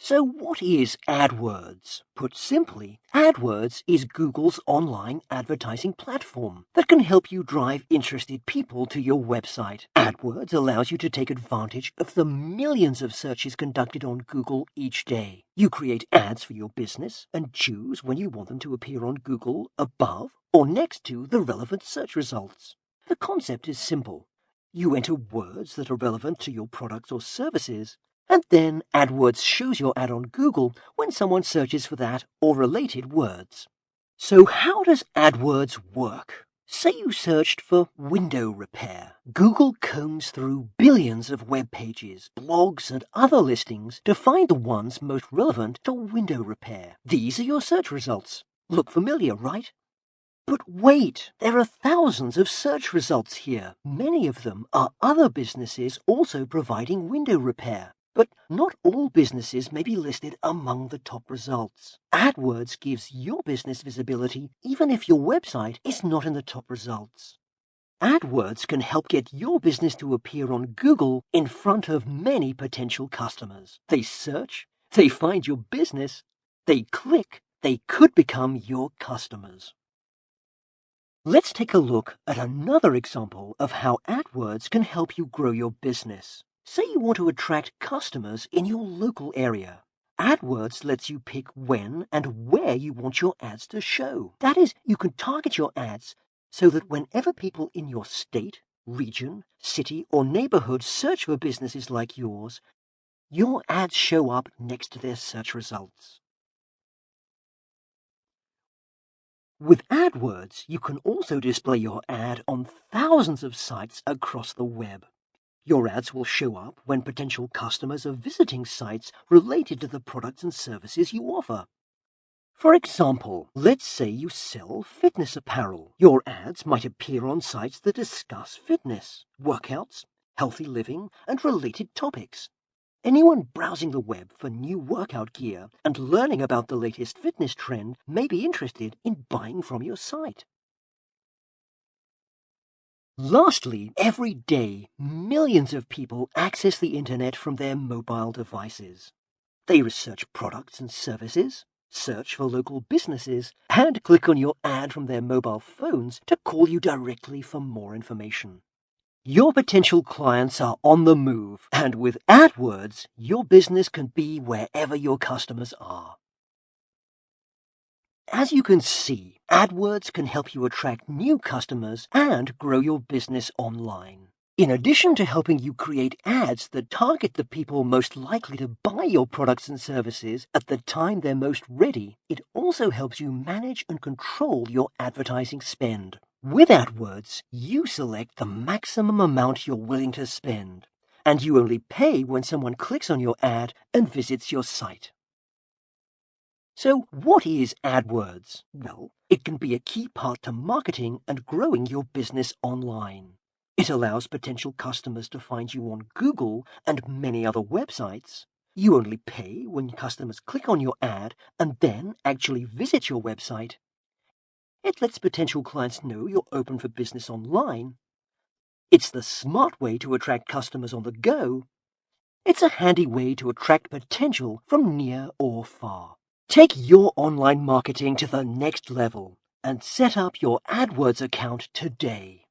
So what is AdWords? Put simply, AdWords is Google's online advertising platform that can help you drive interested people to your website. AdWords allows you to take advantage of the millions of searches conducted on Google each day. You create ads for your business and choose when you want them to appear on Google above or next to the relevant search results. The concept is simple. You enter words that are relevant to your products or services, and then AdWords shows your ad on Google when someone searches for that or related words. So how does AdWords work? Say you searched for window repair. Google combs through billions of web pages, blogs, and other listings to find the ones most relevant to window repair. These are your search results. Look familiar, right? But wait, there are thousands of search results here. Many of them are other businesses also providing window repair. But not all businesses may be listed among the top results. AdWords gives your business visibility even if your website is not in the top results. AdWords can help get your business to appear on Google in front of many potential customers. They search, they find your business, they click, they could become your customers. Let's take a look at another example of how AdWords can help you grow your business. Say you want to attract customers in your local area. AdWords lets you pick when and where you want your ads to show. That is, you can target your ads so that whenever people in your state, region, city, or neighborhood search for businesses like yours, your ads show up next to their search results. With AdWords, you can also display your ad on thousands of sites across the web. Your ads will show up when potential customers are visiting sites related to the products and services you offer. For example, let's say you sell fitness apparel. Your ads might appear on sites that discuss fitness, workouts, healthy living, and related topics. Anyone browsing the web for new workout gear and learning about the latest fitness trend may be interested in buying from your site. Lastly, every day, millions of people access the internet from their mobile devices. They research products and services, search for local businesses, and click on your ad from their mobile phones to call you directly for more information. Your potential clients are on the move, and with AdWords, your business can be wherever your customers are. As you can see, AdWords can help you attract new customers and grow your business online. In addition to helping you create ads that target the people most likely to buy your products and services at the time they're most ready, it also helps you manage and control your advertising spend. With AdWords, you select the maximum amount you're willing to spend, and you only pay when someone clicks on your ad and visits your site. So what is AdWords? Well, it can be a key part to marketing and growing your business online. It allows potential customers to find you on Google and many other websites. You only pay when customers click on your ad and then actually visit your website. It lets potential clients know you're open for business online. It's the smart way to attract customers on the go. It's a handy way to attract potential from near or far. Take your online marketing to the next level and set up your AdWords account today.